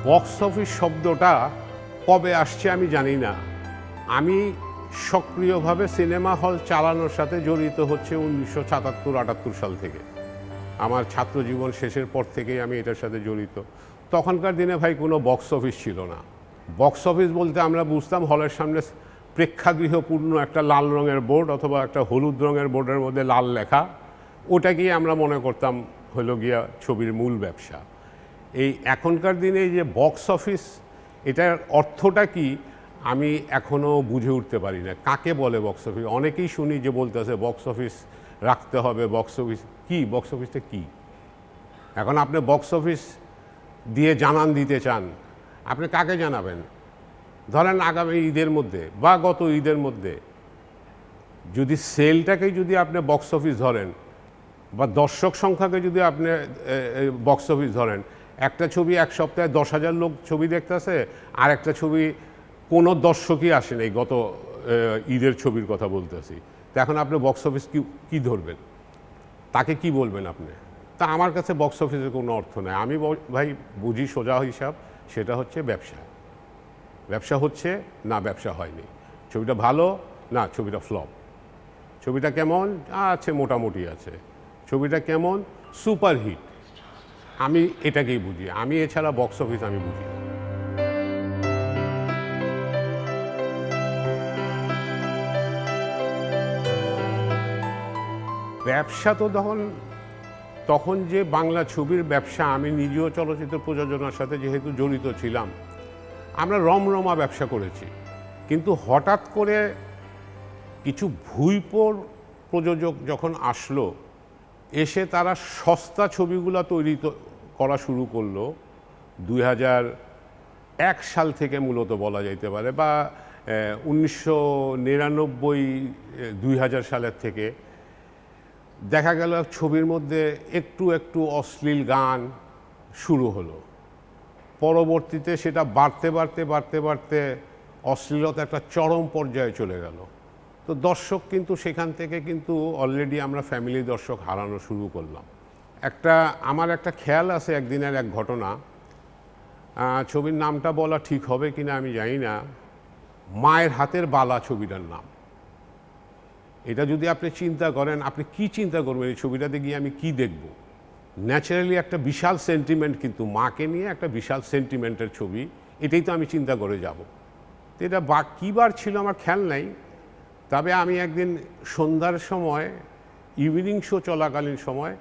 Box office শব্দটা কবে আসছে আমি জানি না। আমি সক্রিয়ভাবে সিনেমা হল চালানোর সাথে জড়িত হচ্ছে 1977-78 সাল থেকে। আমার ছাত্র জীবন শেষের পর থেকেই আমি এটার সাথে জড়িত। তখনকার দিনে ভাই কোনো বক্স অফিস ছিল না। বক্স অফিস বলতে আমরা বুঝতাম হলের সামনে প্রেক্ষাগৃহপূর্ণ একটা লাল রঙের বোর্ড অথবা একটা হলুদ রঙের বোর্ডের মধ্যে লাল লেখা, ওটাকেই আমরা মনে করতাম হলো গিয়া ছবির মূল ব্যবসা। এই এখনকার দিনে যে বক্স অফিস, এটার অর্থটা কি আমি এখনও বুঝে উঠতে পারি না। কাকে বলে বক্স অফিস? অনেকেই শুনি যে বলতেছে বক্স অফিস রাখতে হবে, বক্স অফিস কি, বক্স অফিসটা কি? এখন আপনি বক্স অফিস দিয়ে জানান দিতে চান, আপনি কাকে জানাবেন? ধরেন আগামী ঈদের মধ্যে বা গত ঈদের মধ্যে যদি সেলটাকে যদি আপনি বক্স অফিস ধরেন বা দর্শক সংখ্যাকে যদি আপনি বক্স অফিস ধরেন, একটা ছবি এক সপ্তাহে 10,000 লোক ছবি দেখতেছে, আর একটা ছবি কোনো দর্শকই আসে নাই, গত ঈদের ছবির কথা বলতেছি। তো এখন আপনি বক্স অফিস কি ধরবেন? তাকে কি বলবেন আপনি? তা আমার কাছে বক্স অফিসের কোনো অর্থ নেই। আমি ভাই বুঝি সোজা হিসাব, সেটা হচ্ছে ব্যবসা। ব্যবসা হচ্ছে না, ব্যবসা হয়নি। ছবিটা ভালো না, ছবিটা ফ্লপ। ছবিটা কেমন আছে, মোটামুটি আছে। ছবিটা কেমন, সুপারহিট। আমি এটাকেই বুঝি, আমি এছাড়া বক্স অফিস আমি বুঝি না। ব্যবসা তো তখন যে বাংলা ছবির ব্যবসা, আমি নিজেও চলচ্চিত্র প্রযোজনার সাথে যেহেতু জড়িত ছিলাম, আমরা রমরমা ব্যবসা করেছি। কিন্তু হঠাৎ করে কিছু ভুইপোর প্রযোজক যখন আসলো, এসে তারা সস্তা ছবিগুলো তৈরি করা শুরু করলো 2001 সাল থেকে মূলত বলা যাইতে পারে, বা 1999-2000 সালের থেকে দেখা গেল ছবির মধ্যে একটু একটু অশ্লীল গান শুরু হলো। পরবর্তীতে সেটা বাড়তে বাড়তে বাড়তে বাড়তে অশ্লীলতা একটা চরম পর্যায়ে চলে গেল। তো দর্শক কিন্তু সেখান থেকে কিন্তু অলরেডি আমরা ফ্যামিলি দর্শক হারানো শুরু করলাম। আমার একটা খেয়াল আছে একদিনের এক ঘটনা, ছবির নামটা বলা ঠিক হবে কিনা আমি জানি না, মায়ের হাতের বালা ছবিটার নাম। এটা যদি আপনি চিন্তা করেন, আপনি কি চিন্তা করবেন এই ছবিটাতে গিয়ে আমি কি দেখব? ন্যাচারালি একটা বিশাল সেন্টিমেন্ট, কিন্তু মাকে নিয়ে একটা বিশাল সেন্টিমেন্টের ছবি, এটাই তো আমি চিন্তা করে যাব। তো এটা কী বার ছিল আমার খেয়াল নাই। তবে আমি একদিন সন্ধ্যার সময়, ইভিনিং শো চলাকালীন সময়,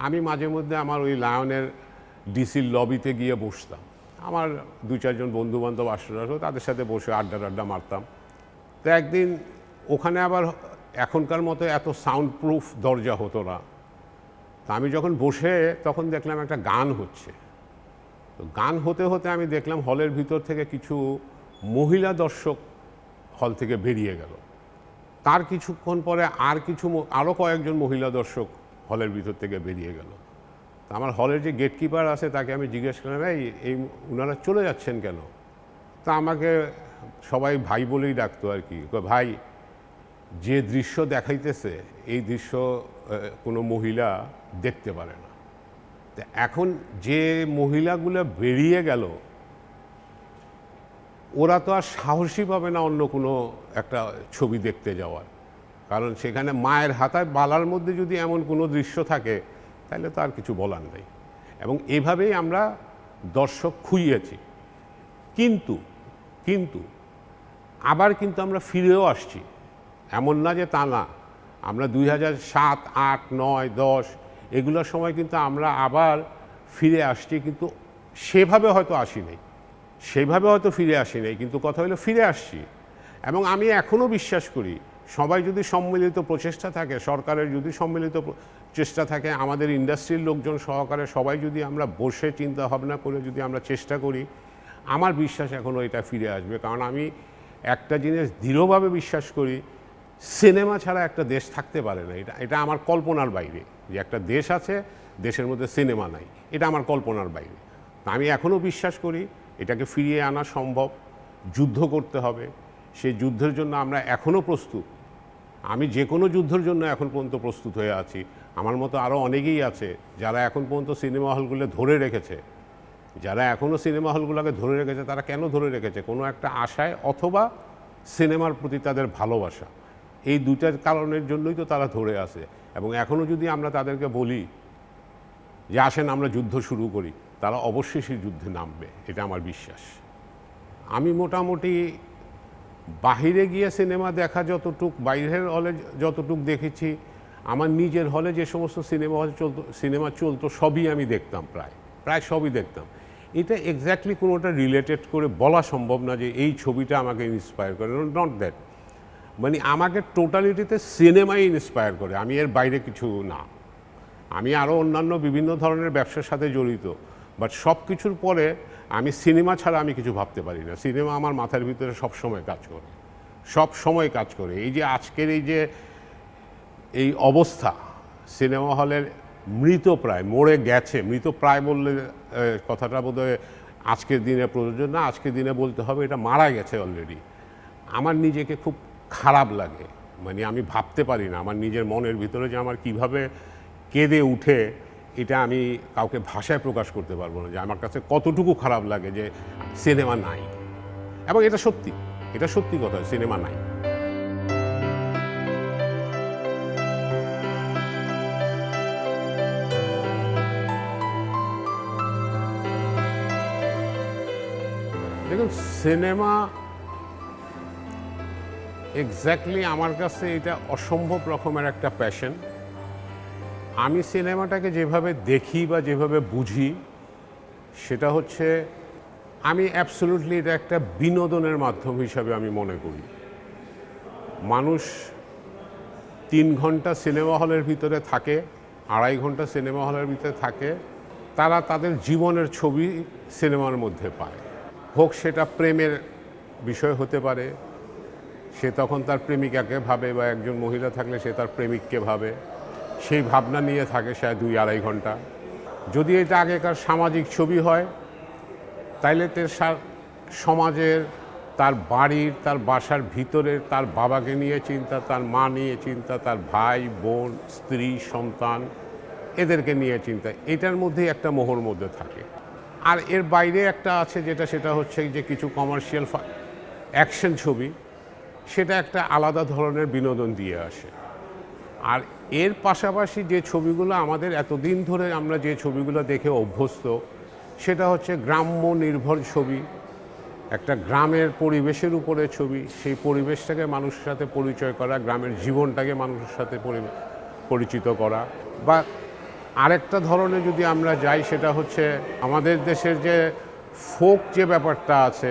আমি মাঝে মধ্যে আমার ওই লায়নের ডিসির লবিতে গিয়ে বসতাম। আমার 2-4 জন বন্ধুবান্ধব আসতো, তাদের সাথে বসে আড্ডা মারতাম। তো একদিন ওখানে আবার এখনকার মতো এত সাউন্ড প্রুফ দরজা হতো না। তা আমি যখন বসে তখন দেখলাম একটা গান হচ্ছে। তো গান হতে হতে আমি দেখলাম হলের ভিতর থেকে কিছু মহিলা দর্শক হল থেকে বেরিয়ে গেল। তার কিছুক্ষণ পরে আরও কয়েকজন মহিলা দর্শক হলের ভিতর থেকে বেরিয়ে গেল। তা আমার হলের যে গেটকিপার আছে তাকে আমি জিজ্ঞেস করলাম, এই ওনারা চলে যাচ্ছেন কেন? তা আমাকে সবাই ভাই বলেই ডাকতো আর কি। ভাই, যে দৃশ্য দেখাইতেছে এই দৃশ্য কোনো মহিলা দেখতে পারে না। তা এখন যে মহিলাগুলো বেরিয়ে গেল, ওরা তো আর সাহসী পাবে না অন্য কোনো একটা ছবি দেখতে যাওয়ার, কারণ সেখানে মায়ের হাতায় বালার মধ্যে যদি এমন কোনো দৃশ্য থাকে তাহলে তো আর কিছু বলার নেই। এবং এভাবেই আমরা দর্শক খুইয়েছি। কিন্তু আবার কিন্তু আমরা ফিরেও আসছি, এমন না যে তা না। আমরা 2007, 8, 9, 10 এগুলোর সময় কিন্তু আমরা আবার ফিরে আসছি, কিন্তু সেভাবে হয়তো ফিরে আসি নাই, কিন্তু কথা হলো ফিরে আসছি। এবং আমি এখনও বিশ্বাস করি, সবাই যদি সম্মিলিত প্রচেষ্টা থাকে, সরকারের যদি সম্মিলিত চেষ্টা থাকে, আমাদের ইন্ডাস্ট্রির লোকজন সহকারে সবাই যদি আমরা বসে চিন্তা ভাবনা করে যদি আমরা চেষ্টা করি, আমার বিশ্বাস এখনও এটা ফিরে আসবে। কারণ আমি একটা জিনিস দৃঢ়ভাবে বিশ্বাস করি, সিনেমা ছাড়া একটা দেশ থাকতে পারে না। এটা আমার কল্পনার বাইরে যে একটা দেশ আছে, দেশের মধ্যে সিনেমা নাই, এটা আমার কল্পনার বাইরে। আমি এখনও বিশ্বাস করি এটাকে ফিরিয়ে আনা সম্ভব। যুদ্ধ করতে হবে, সেই যুদ্ধের জন্য আমরা এখনও প্রস্তুত। আমি যে কোনো যুদ্ধের জন্য এখন পর্যন্ত প্রস্তুত হয়ে আছি। আমার মতো আরও অনেকেই আছে যারা এখন পর্যন্ত সিনেমা হলগুলো ধরে রেখেছে, যারা এখনও সিনেমা হলগুলোকে ধরে রেখেছে তারা কেন ধরে রেখেছে? কোনো একটা আশায় অথবা সিনেমার প্রতি তাদের ভালোবাসা, এই দুটার কারণের জন্যই তো তারা ধরে আছে। এবং এখনও যদি আমরা তাদেরকে বলি যে আসেন আমরা যুদ্ধ শুরু করি, তারা অবশ্যই সেই যুদ্ধে নামবে, এটা আমার বিশ্বাস। আমি মোটামুটি বাহিরে গিয়ে সিনেমা দেখা যতটুক, বাইরের হলে যতটুক দেখেছি, আমার নিজের হলে যে সমস্ত সিনেমা চলতো সবই আমি দেখতাম, প্রায় সবই দেখতাম। এটা এক্স্যাক্টলি কোনোটা রিলেটেড করে বলা সম্ভব না যে এই ছবিটা আমাকে ইন্সপায়ার করে, নট দ্যাট। মানে আমাকে টোটালিটিতে সিনেমাই ইন্সপায়ার করে, আমি এর বাইরে কিছু না। আমি আরও অন্যান্য বিভিন্ন ধরনের ব্যবসার সাথে জড়িত, বাট সব কিছুর পরে আমি সিনেমা ছাড়া আমি কিছু ভাবতে পারি না। সিনেমা আমার মাথার ভিতরে সবসময় কাজ করে, সব সময় কাজ করে। এই যে আজকের এই অবস্থা, সিনেমা হলের মৃতপ্রায়, মরে গেছে, মৃতপ্রায় বললে কথাটা বোধহয় আজকের দিনে প্রয়োজন না, আজকের দিনে বলতে হবে এটা মারা গেছে অলরেডি। আমার নিজেকে খুব খারাপ লাগে, মানে আমি ভাবতে পারি না আমার নিজের মনের ভিতরে যে আমার কিভাবে কেঁদে উঠে, এটা আমি কাউকে ভাষায় প্রকাশ করতে পারবো না যে আমার কাছে কতটুকু খারাপ লাগে যে সিনেমা নাই। এবং এটা সত্যি কথা, সিনেমা নাই। দেখুন, সিনেমা এক্স্যাক্টলি আমার কাছে এটা অসম্ভব রকমের একটা প্যাশন। আমি সিনেমাটাকে যেভাবে দেখি বা যেভাবে বুঝি, সেটা হচ্ছে আমি অ্যাবসলিউটলি এটা একটা বিনোদনের মাধ্যম হিসাবে আমি মনে করি। মানুষ 3 ঘন্টা সিনেমা হলের ভিতরে থাকে, 2.5 ঘন্টা সিনেমা হলের ভিতরে থাকে, তারা তাদের জীবনের ছবি সিনেমার মধ্যে পায়। হোক সেটা প্রেমের বিষয় হতে পারে, সে তখন তার প্রেমিকাকে ভাবে, বা একজন মহিলা থাকলে সে তার প্রেমিককে ভাবে, সেই ভাবনা নিয়ে থাকে সে 2-2.5 ঘন্টা। যদি এটা আগেকার সামাজিক ছবি হয়, তাইলে সমাজের, তার বাড়ির, তার বাসার ভিতরের, তার বাবাকে নিয়ে চিন্তা, তার মা নিয়ে চিন্তা, তার ভাই বোন, স্ত্রী, সন্তান, এদেরকে নিয়ে চিন্তা, এটার মধ্যেই একটা মোহর মধ্যে থাকে। আর এর বাইরে একটা আছে সেটা হচ্ছে যে কিছু কমার্শিয়াল অ্যাকশন ছবি, সেটা একটা আলাদা ধরনের বিনোদন দিয়ে আসে। আর এর পাশাপাশি যে ছবিগুলো আমাদের এতদিন ধরে আমরা যে ছবিগুলো দেখে অভ্যস্ত, সেটা হচ্ছে গ্রাম্য নির্ভর ছবি, একটা গ্রামের পরিবেশের উপরে ছবি, সেই পরিবেশটাকে মানুষের সাথে পরিচয় করা, গ্রামের জীবনটাকে মানুষের সাথে পরিচিত করা। বা আরেকটা ধরনে যদি আমরা যাই, সেটা হচ্ছে আমাদের দেশের যে ফোক যে ব্যাপারটা আছে,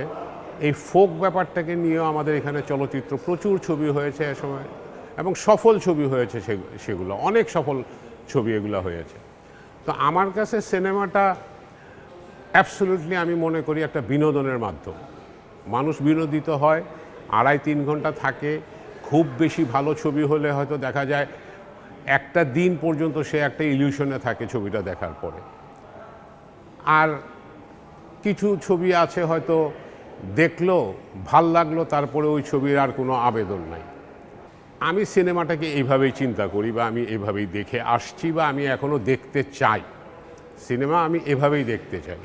এই ফোক ব্যাপারটাকে নিয়েও আমাদের এখানে চলচ্চিত্র প্রচুর ছবি হয়েছে এ সময়, এবং সফল ছবি হয়েছে, সেগুলো অনেক সফল ছবি এগুলো হয়েছে। তো আমার কাছে সিনেমাটা অ্যাবসলিউটলি আমি মনে করি একটা বিনোদনের মাধ্যম। মানুষ বিনোদিত হয়, 2.5-3 ঘন্টা থাকে। খুব বেশি ভালো ছবি হলে হয়তো দেখা যায় একটা দিন পর্যন্ত সে একটা ইলিউশনে থাকে ছবিটা দেখার পরে। আর কিছু ছবি আছে হয়তো দেখলো, ভাল লাগলো, তারপরে ওই ছবির আর কোনো আবেদন নাই। আমি সিনেমাটাকে এইভাবেই চিন্তা করি, বা আমি এভাবেই দেখে আসছি, বা আমি এখনও দেখতে চাই। সিনেমা আমি এভাবেই দেখতে চাই।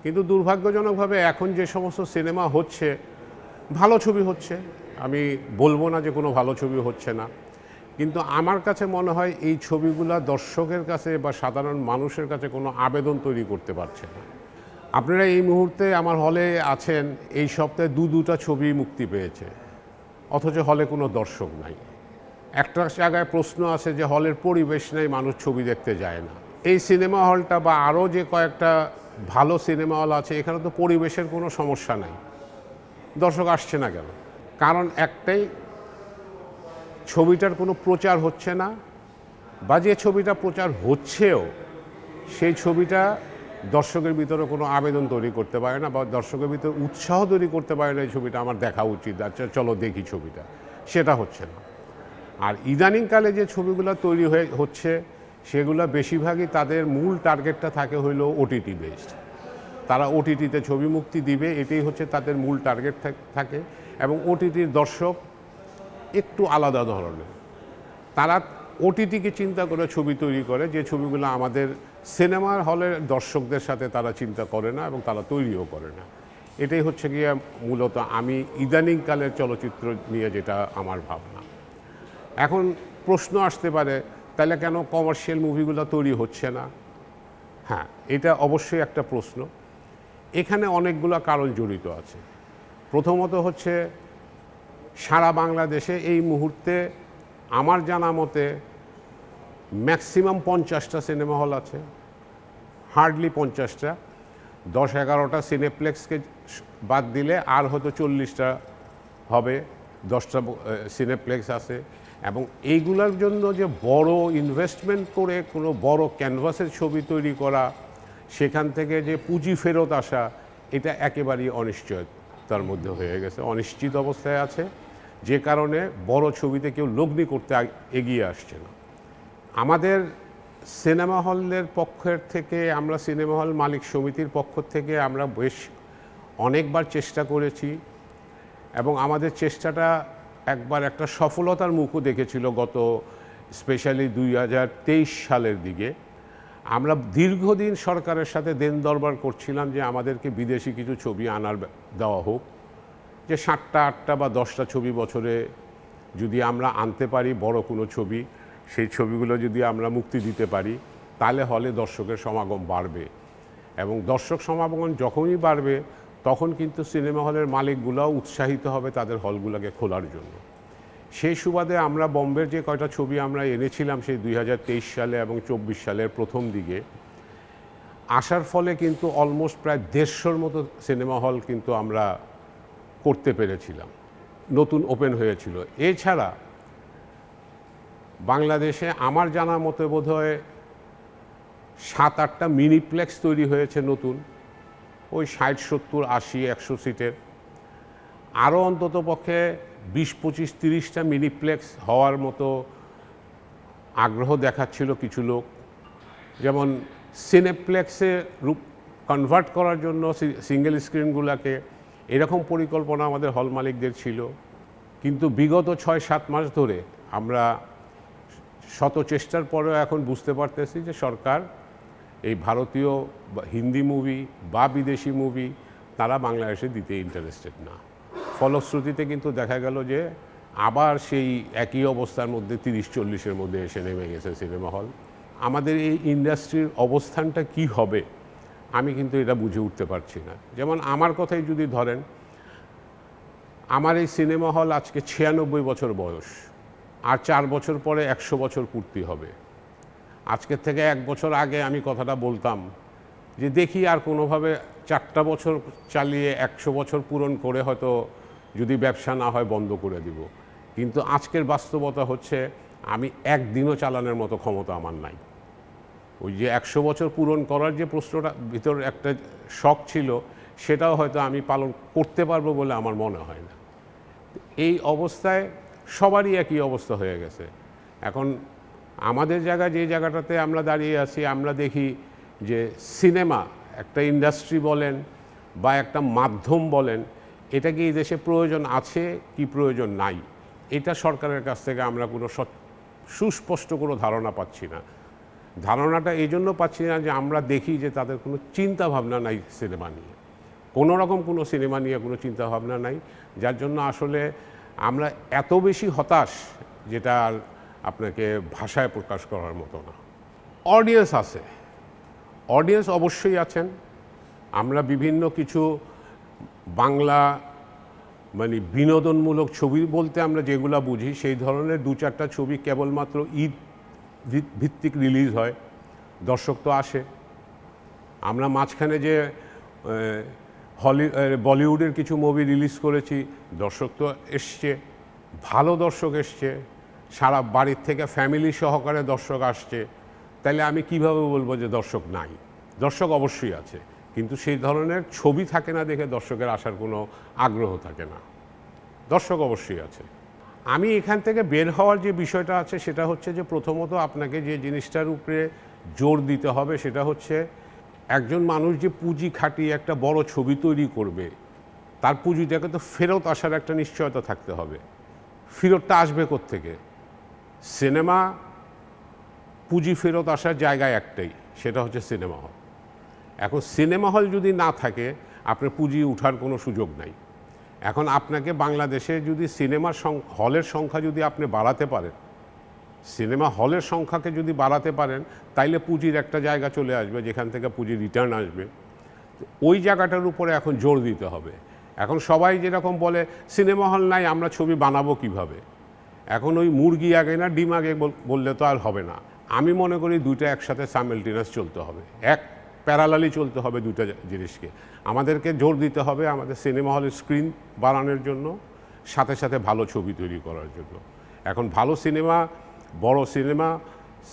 কিন্তু দুর্ভাগ্যজনকভাবে এখন যে সমস্ত সিনেমা হচ্ছে, ভালো ছবি হচ্ছে, আমি বলবো না যে কোনো ভালো ছবি হচ্ছে না, কিন্তু আমার কাছে মনে হয় এই ছবিগুলো দর্শকের কাছে বা সাধারণ মানুষের কাছে কোনো আবেদন তৈরি করতে পারছে না। আপনারা এই মুহূর্তে আমার হলে আছেন, এই সপ্তাহে 2টা ছবি মুক্তি পেয়েছে, অথচ হলে কোনো দর্শক নাই। একটা জায়গায় প্রশ্ন আছে যে হলের পরিবেশ নেই, মানুষ ছবি দেখতে যায় না। এই সিনেমা হলটা বা আরও যে কয়েকটা ভালো সিনেমা হল আছে, এখানে তো পরিবেশের কোনো সমস্যা নাই, দর্শক আসছে না কেন? কারণ একটাই, ছবিটার কোনো প্রচার হচ্ছে না, বা যে ছবিটা প্রচার হচ্ছেও সেই ছবিটা দর্শকের ভিতরে কোনো আবেদন তৈরি করতে পারে না, বা দর্শকের ভিতরে উৎসাহ তৈরি করতে পারে না এই ছবিটা আমার দেখা উচিত, আচ্ছা চলো দেখি ছবিটা, সেটা হচ্ছে না। আর ইদানিংকালে যে ছবিগুলো তৈরি হচ্ছে, সেগুলো বেশিরভাগই তাদের মূল টার্গেটটা থাকে হইলো ওটিটি বেসড। তারা ওটিটিতে ছবি মুক্তি দিবে, এটাই হচ্ছে তাদের মূল টার্গেট থাকে। এবং ওটিটির দর্শক একটু আলাদা ধরনের, তারা ওটিটিকে চিন্তা করে ছবি তৈরি করে, যে ছবিগুলো আমাদের সিনেমার হলের দর্শকদের সাথে তারা চিন্তা করে না এবং তারা তৈরিও করে না। এটাই হচ্ছে গিয়ে মূলত আমি ইদানিংকালের চলচ্চিত্র নিয়ে যেটা আমার ভাবনা। এখন প্রশ্ন আসতে পারে, তাহলে কেন কমার্শিয়াল মুভিগুলো তৈরি হচ্ছে না? হ্যাঁ, এটা অবশ্যই একটা প্রশ্ন। এখানে অনেকগুলো কারণ জড়িত আছে। প্রথমত হচ্ছে সারা বাংলাদেশে এই মুহূর্তে আমার জানা মতে ম্যাক্সিমাম 50টা সিনেমা হল আছে, হার্ডলি 50টা। 10-11টা সিনেপ্লেক্সকে বাদ দিলে আর হয়তো 40টা হবে, 10টা সিনেপ্লেক্স আছে। এবং এইগুলোর জন্য যে বড় ইনভেস্টমেন্ট করে কোনো বড় ক্যানভাসের ছবি তৈরি করা, সেখান থেকে যে পুঁজি ফেরত আসা, এটা একেবারেই অনিশ্চয়তার মধ্যে হয়ে গেছে, অনিশ্চিত অবস্থায় আছে, যে কারণে বড় ছবিতে কেউ লগ্নি করতে এগিয়ে আসছে না। আমাদের সিনেমা হলের পক্ষের থেকে, আমরা সিনেমা হল মালিক সমিতির পক্ষ থেকে আমরা বেশ অনেকবার চেষ্টা করেছি এবং আমাদের চেষ্টাটা একবার একটা সফলতার মুখও দেখেছিল গত স্পেশালি 2023 সালের দিকে। আমরা দীর্ঘদিন সরকারের সাথে দেন দরবার করছিলাম যে আমাদেরকে বিদেশি কিছু ছবি আনার দেওয়া হোক, যে 7টা 8টা বা 10টা ছবি বছরে যদি আমরা আনতে পারি, বড় কোনো ছবি, সেই ছবিগুলো যদি আমরা মুক্তি দিতে পারি, তাহলে হলে দর্শকের সমাগম বাড়বে। এবং দর্শক সমাগম যখনই বাড়বে তখন কিন্তু সিনেমা হলের মালিকগুলোও উৎসাহিত হবে তাদের হলগুলোকে খোলার জন্য। সেই সুবাদে আমরা বম্বের যে কয়টা ছবি আমরা এনেছিলাম সেই 2023 সালে এবং 24 সালের প্রথম দিকে আসার ফলে কিন্তু অলমোস্ট প্রায় 150-র মতো সিনেমা হল কিন্তু আমরা করতে পেরেছিলাম, নতুন ওপেন হয়েছিল। এছাড়া বাংলাদেশে আমার জানা মতে বোধহয় 7-8টা মিনিপ্লেক্স তৈরি হয়েছে নতুন, ওই 60, 70, 80, 100 সিটের। আরও অন্তত পক্ষে 20, 25, 30টা মিনিপ্লেক্স হওয়ার মতো আগ্রহ দেখাচ্ছিল কিছু লোক। যেমন সিনেপ্লেক্সে কনভার্ট করার জন্য সিঙ্গেল স্ক্রিনগুলোকে, এরকম পরিকল্পনা আমাদের হল মালিকদের ছিল। কিন্তু বিগত 6-7 মাস ধরে আমরা শত চেষ্টার পরেও এখন বুঝতে পারতেছি যে সরকার এই ভারতীয় হিন্দি মুভি বা বিদেশি মুভি তারা বাংলাদেশে দিতে ইন্টারেস্টেড না। ফলশ্রুতিতে কিন্তু দেখা গেল যে আবার সেই একই অবস্থার মধ্যে 30-40-এর মধ্যে এসে নেমে গেছে সিনেমা হল। আমাদের এই ইন্ডাস্ট্রির অবস্থানটা কি হবে আমি কিন্তু এটা বুঝে উঠতে পারছি না। যেমন আমার কথাই যদি ধরেন, আমার এই সিনেমা হল আজকে 96 বছর বয়স, আর 4 বছর পরে 100 বছর পূর্তি হবে। আজকের থেকে 1 বছর আগে আমি কথাটা বলতাম যে দেখি আর কোনোভাবে 4টা বছর চালিয়ে 100 বছর পূরণ করে হয়তো যদি ব্যবসা না হয় বন্ধ করে দিব। কিন্তু আজকের বাস্তবতা হচ্ছে আমি একদিনও চালানোর মতো ক্ষমতা আমার নাই। ওই যে 100 বছর পূরণ করার যে প্রশ্নটা ভিতর একটা শখ ছিল, সেটাও হয়তো আমি পালন করতে পারবো বলে আমার মনে হয় না। এই অবস্থায় সবারই একই অবস্থা হয়ে গেছে। এখন আমাদের জায়গায় যে জায়গাটাতে আমরা দাঁড়িয়ে আছি, আমরা দেখি যে সিনেমা একটা ইন্ডাস্ট্রি বলেন বা একটা মাধ্যম বলেন, এটা কি এই দেশে প্রয়োজন আছে কি প্রয়োজন নাই, এটা সরকারের কাছ থেকে আমরা কোনো সুস্পষ্ট কোনো ধারণা পাচ্ছি না। ধারণাটা এই জন্য পাচ্ছি না যে আমরা দেখি যে তাদের কোনো চিন্তা ভাবনা নাই সিনেমা নিয়ে, কোনো রকম কোনো সিনেমা নিয়ে কোনো চিন্তা ভাবনা নাই, যার জন্য আসলে আমরা এত বেশি হতাশ যেটা আর আপনাকে ভাষায় প্রকাশ করার মতো না। অডিয়েন্স আছে, অডিয়েন্স অবশ্যই আছেন। আমরা বিভিন্ন কিছু বাংলা মানে বিনোদনমূলক ছবি বলতে আমরা যেগুলো বুঝি সেই ধরনের 2-4টা ছবি কেবলমাত্র ঈদ ভিত্তিক রিলিজ হয়, দর্শক তো আসে। আমরা মাঝখানে যে বলিউডের কিছু মুভি রিলিজ করেছি, দর্শক তো এসছে, ভালো দর্শক এসছে, সারা বাড়ির থেকে ফ্যামিলি সহকারে দর্শক আসছে। তাহলে আমি কিভাবে বলবো যে দর্শক নাই? দর্শক অবশ্যই আছে, কিন্তু সেই ধরনের ছবি থাকে না দেখে দর্শকের আসার কোনো আগ্রহ থাকে না। দর্শক অবশ্যই আছে। আমি এখান থেকে বের হওয়ার যে বিষয়টা আছে সেটা হচ্ছে যে প্রথমত আপনাকে যে জিনিসটার উপরে জোর দিতে হবে সেটা হচ্ছে একজন মানুষ যে পুঁজি খাটিয়ে একটা বড় ছবি তৈরি করবে, তার পুঁজিটাকে তো ফেরত আসার একটা নিশ্চয়তা থাকতে হবে। ফেরতটা আসবে কোত্থেকে? সিনেমা পুঁজি ফেরত আসার জায়গায় একটাই, সেটা হচ্ছে সিনেমা হল। এখন সিনেমা হল যদি না থাকে আপনার পুঁজি উঠার কোনো সুযোগ নাই। এখন আপনাকে বাংলাদেশে যদি সিনেমার হলের সংখ্যা যদি আপনি বাড়াতে পারেন, সিনেমা হলের সংখ্যাকে যদি বাড়াতে পারেন, তাইলে পুঁজির একটা জায়গা চলে আসবে যেখান থেকে পুঁজির রিটার্ন আসবে। ওই জায়গাটার উপরে এখন জোর দিতে হবে। এখন সবাই যেরকম বলে সিনেমা হল নাই, আমরা ছবি বানাবো কিভাবে? এখন ওই মুরগি আগে না ডিম আগে বললে তো আর হবে না। আমি মনে করি দুইটা একসাথে সাইমালটেনিয়াস চলতে হবে, প্যারালালি চলতে হবে দুইটা জিনিসকে। আমাদেরকে জোর দিতে হবে আমাদের সিনেমা হলের স্ক্রিন বাড়ানোর জন্য, সাথে সাথে ভালো ছবি তৈরি করার জন্য। এখন ভালো সিনেমা, বড়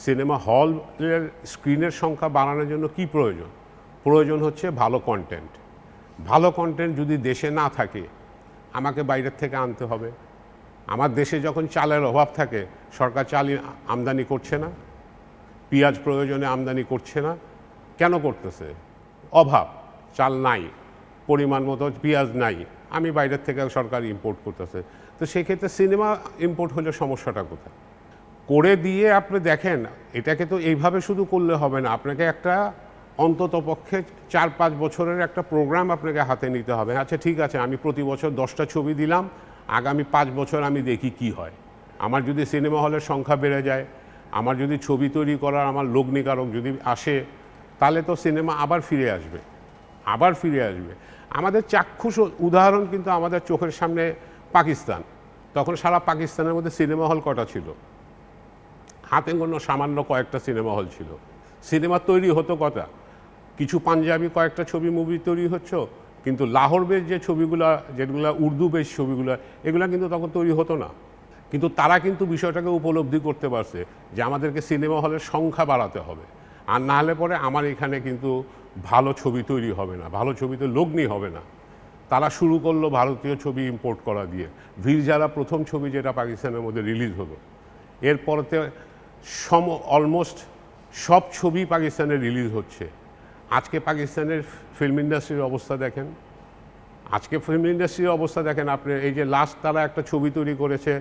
সিনেমা হলের স্ক্রিনের সংখ্যা বাড়ানোর জন্য কি প্রয়োজন? প্রয়োজন হচ্ছে ভালো কন্টেন্ট। ভালো কন্টেন্ট যদি দেশে না থাকে আমাকে বাইরের থেকে আনতে হবে। আমার দেশে যখন চালের অভাব থাকে, সরকার চাল আমদানি করছে না, পেঁয়াজ প্রয়োজনে আমদানি করছে না। কেন করতেছে? অভাব, চাল নাই, পরিমাণ মতো পেঁয়াজ নাই, আমি বাইরের থেকে সরকার ইম্পোর্ট করতেছে। তো সেক্ষেত্রে সিনেমা ইম্পোর্ট হলে সমস্যাটা কোথায়? করে দিয়ে আপনি দেখেন, এটাকে তো এইভাবে শুধু করলে হবে না, আপনাকে একটা অন্তত পক্ষে 4-5 বছরের একটা প্রোগ্রাম আপনাকে হাতে নিতে হবে। আচ্ছা ঠিক আছে, আমি প্রতি বছর 10টা ছবি দিলাম, আগামী 5 বছর আমি দেখি কি হয়। আমার যদি সিনেমা হলের সংখ্যা বেড়ে যায়, আমার যদি ছবি তৈরি করার আমার লগ্নিকারক যদি আসে, তাহলে তো সিনেমা আবার ফিরে আসবে। আমাদের চাক্ষুষ উদাহরণ কিন্তু আমাদের চোখের সামনে পাকিস্তান। তখন সারা পাকিস্তানের মধ্যে সিনেমা হল কটা ছিল? হাতে গোনা সামান্য কয়েকটা সিনেমা হল ছিল। সিনেমা তৈরি হতো কটা? কিছু পাঞ্জাবি কয়েকটা ছবি মুভি তৈরি হচ্ছে, কিন্তু লাহোর বেশ যে ছবিগুলো, যেগুলো উর্দু বেশ ছবিগুলো, এগুলো কিন্তু তখন তৈরি হতো না। কিন্তু তারা কিন্তু বিষয়টাকে উপলব্ধি করতে পারছে যে আমাদেরকে সিনেমা হলের সংখ্যা বাড়াতে হবে, আর না হলে পরে আমার এখানে কিন্তু ভালো ছবি তৈরি হবে না, ভালো ছবিতে লগ্নি হবে না। তারা শুরু করলো ভারতীয় ছবি ইম্পোর্ট করা দিয়ে। ভিরজারা প্রথম ছবি যেটা পাকিস্তানের মধ্যে রিলিজ হলো, এরপরতে অলমোস্ট সব ছবি পাকিস্তানে রিলিজ হচ্ছে। আজকে পাকিস্তানের ফিল্ম ইন্ডাস্ট্রির অবস্থা দেখেন, আপনি এই যে লাস্ট তারা একটা ছবি তৈরি করেছে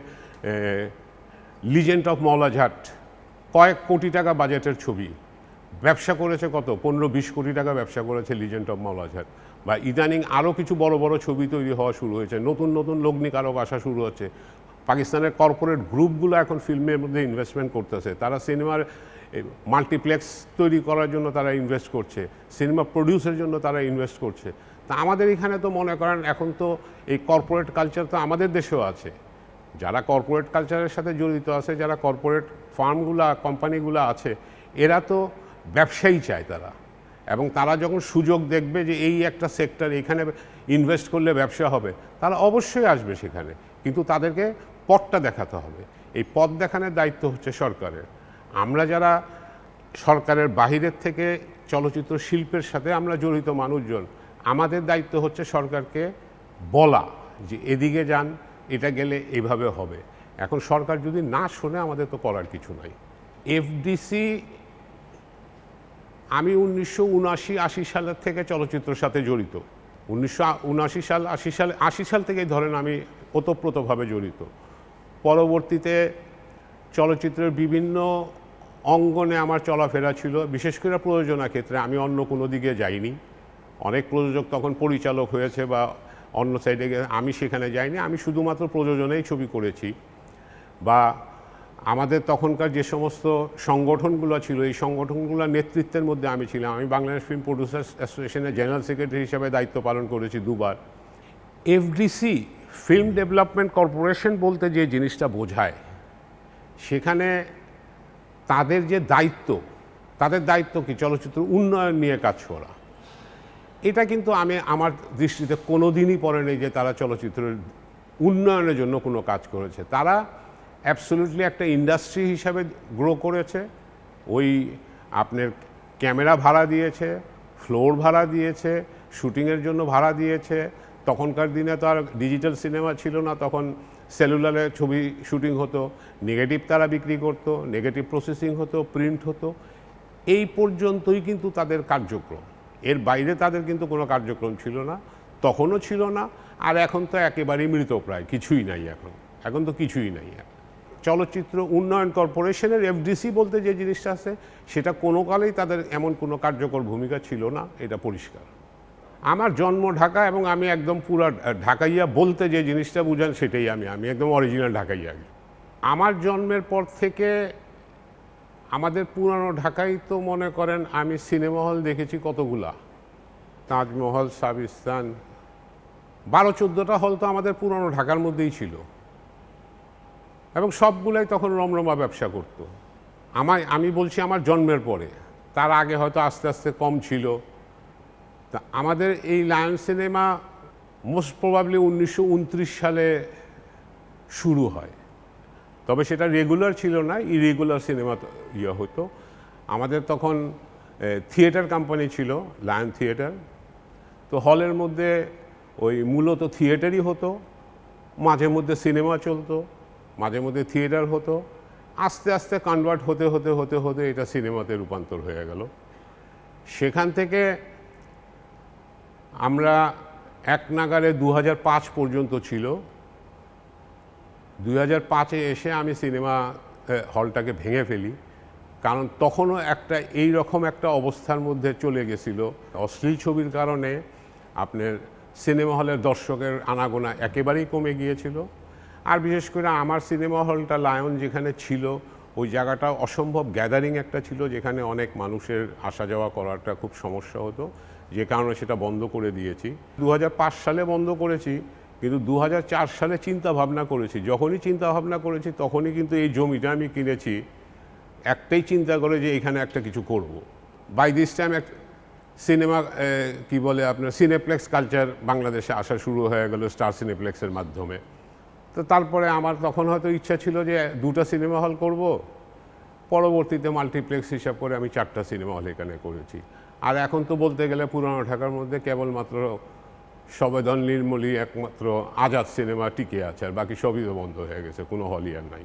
লিজেন্ড অফ মৌলাঝাট, কয়েক কোটি টাকা বাজেটের ছবি, ব্যবসা করেছে কত? 15-20 কোটি টাকা ব্যবসা করেছে লিজেন্ড অফ মৌলাঝাট। বা ইদানিং আরও কিছু বড় বড় ছবি তৈরি হওয়া শুরু হয়েছে, নতুন নতুন লগ্নিকারক আসা শুরু হচ্ছে। পাকিস্তানের কর্পোরেট গ্রুপগুলো এখন ফিল্মের মধ্যে ইনভেস্টমেন্ট করতেছে, তারা সিনেমার মাল্টিপ্লেক্স তৈরি করার জন্য তারা ইনভেস্ট করছে, সিনেমা প্রডিউসের জন্য তারা ইনভেস্ট করছে। তা আমাদের এখানে তো মনে করেন এখন তো এই কর্পোরেট কালচার তো আমাদের দেশেও আছে। যারা কর্পোরেট কালচারের সাথে জড়িত আছে, যারা কর্পোরেট ফার্মগুলো কোম্পানিগুলো আছে, এরা তো ব্যবসায়ী চায় তারা, এবং তারা যখন সুযোগ দেখবে যে এই একটা সেক্টর, এখানে ইনভেস্ট করলে ব্যবসা হবে, তারা অবশ্যই আসবে সেখানে। কিন্তু তাদেরকে পথটা দেখাতে হবে। এই পথ দেখানোর দায়িত্ব হচ্ছে সরকারের। আমরা যারা সরকারের বাহিরের থেকে চলচ্চিত্র শিল্পের সাথে আমরা জড়িত মানুষজন, আমাদের দায়িত্ব হচ্ছে সরকারকে বলা যে এদিকে যান, এটা গেলে এভাবে হবে। এখন সরকার যদি না শোনে, আমাদের তো করার কিছু নাই। এফডিসি আমি 1979-80 সালের থেকে চলচ্চিত্রের সাথে জড়িত। 1979 সাল থেকেই ধরেন আমি ওতপ্রোতভাবে জড়িত। পরবর্তীতে চলচ্চিত্রের বিভিন্ন অঙ্গনে আমার চলাফেরা ছিল, বিশেষ করে প্রযোজনা ক্ষেত্রে আমি অন্য কোনো দিকে যাইনি। অনেক প্রযোজক তখন পরিচালক হয়েছে বা অন্য সাইডে গিয়ে, আমি সেখানে যাইনি। আমি শুধুমাত্র প্রযোজনেই ছবি করেছি। বা আমাদের তখনকার যে সমস্ত সংগঠনগুলো ছিল, এই সংগঠনগুলোর নেতৃত্বের মধ্যে আমি ছিলাম। আমি বাংলাদেশ ফিল্ম প্রডিউসার্স অ্যাসোসিয়েশনের জেনারেল সেক্রেটারি হিসেবে দায়িত্ব পালন করেছি 2বার। এফডিসি, ফিল্ম ডেভেলপমেন্ট কর্পোরেশন বলতে যে জিনিসটা বোঝায়, সেখানে তাদের যে দায়িত্ব, তাদের দায়িত্ব কি? চলচ্চিত্র উন্নয়ন নিয়ে কাজ করা। এটা কিন্তু আমার দৃষ্টিতে কোনো দিনই পড়ে নেই যে তারা চলচ্চিত্রের উন্নয়নের জন্য কোনো কাজ করেছে। তারা অ্যাবসলিউটলি একটা ইন্ডাস্ট্রি হিসাবে গ্রো করেছে। ওই আপনার ক্যামেরা ভাড়া দিয়েছে, ফ্লোর ভাড়া দিয়েছে, শুটিংয়ের জন্য ভাড়া দিয়েছে। তখনকার দিনে তো আর ডিজিটাল সিনেমা ছিল না, তখন সেলুলারে ছবি শুটিং হতো, নেগেটিভ তারা বিক্রি করতো, নেগেটিভ প্রসেসিং হতো, প্রিন্ট হতো। এই পর্যন্তই কিন্তু তাদের কার্যক্রম, এর বাইরে তাদের কিন্তু কোনো কার্যক্রম ছিল না, তখনও ছিল না। আর এখন তো একেবারেই মৃতপ্রায়, কিছুই নাই। এখন তো কিছুই নাই। চলচ্চিত্র উন্নয়ন কর্পোরেশনের এফডিসি বলতে যে জিনিসটা আছে সেটা কোনো কালেই তাদের এমন কোনো কার্যকর ভূমিকা ছিল না, এটা পরিষ্কার। আমার জন্ম ঢাকা এবং আমি একদম পুরা ঢাকাইয়া বলতে যে জিনিসটা বুঝান সেটাই আমি একদম অরিজিনাল ঢাকাইয়া। আমার জন্মের পর থেকে আমাদের পুরানো ঢাকায় তো মনে করেন আমি সিনেমা হল দেখেছি কতগুলা, তাজমহল, সাবিস্তান, 12-14টা হল তো আমাদের পুরানো ঢাকার মধ্যেই ছিল এবং সবগুলাই তখন রমরমা ব্যবসা করতো। আমি বলছি আমার জন্মের পরে, তার আগে হয়তো আস্তে আস্তে কম ছিল। তা আমাদের এই লায়ন সিনেমা মোস্ট প্রবাবলি 1929 সালে শুরু হয়, তবে সেটা রেগুলার ছিল না, ইরেগুলার সিনেমা হতো। আমাদের তখন থিয়েটার কোম্পানি ছিল, লায়ন থিয়েটার। তো হলের মধ্যে ওই মূলত থিয়েটারই হতো, মাঝে মধ্যে সিনেমা চলতো, মাঝে মধ্যে থিয়েটার হতো। আস্তে আস্তে কনভার্ট হতে হতে হতে হতে এটা সিনেমাতে রূপান্তর হয়ে গেল। সেখান থেকে আমরা এক নাগারে 2005 পর্যন্ত ছিল। 2005-এ এসে আমি সিনেমা হলটাকে ভেঙে ফেলি, কারণ তখনও এই রকম একটা অবস্থার মধ্যে চলে গেছিল। অশ্লীল ছবির কারণে আপনার সিনেমা হলের দর্শকের আনাগোনা একেবারেই কমে গিয়েছিল। আর বিশেষ করে আমার সিনেমা হলটা লায়ন যেখানে ছিল, ওই জায়গাটা অসম্ভব গ্যাদারিং একটা ছিল, যেখানে অনেক মানুষের আসা যাওয়া করাটা খুব সমস্যা হতো, যে কারণে সেটা বন্ধ করে দিয়েছি। 2005 সালে বন্ধ করেছি, কিন্তু 2004 সালে চিন্তা ভাবনা করেছি। যখনই চিন্তা ভাবনা করেছি তখনই কিন্তু এই জমিটা আমি কিনেছি একটাই চিন্তা করে যে এখানে একটা কিছু করব। বাই দিস টাইম সিনেমা কি বলে আপনার সিনেপ্লেক্স কালচার বাংলাদেশে আসা শুরু হয়ে গেল স্টার সিনেপ্লেক্সের মাধ্যমে। তো তারপরে আমার তখন হয়তো ইচ্ছা ছিল যে 2টা সিনেমা হল করব। পরবর্তীতে মাল্টিপ্লেক্স হিসাব করে আমি 4টা সিনেমা হল এখানে করেছি। আর এখন তো বলতে গেলে পুরানো ঢাকার মধ্যে কেবলমাত্র সবেদন নির্মলী একমাত্র আজাদ সিনেমা টিকে আছে, আর বাকি সবই তো বন্ধ হয়ে গেছে, কোনো হলই আর নাই।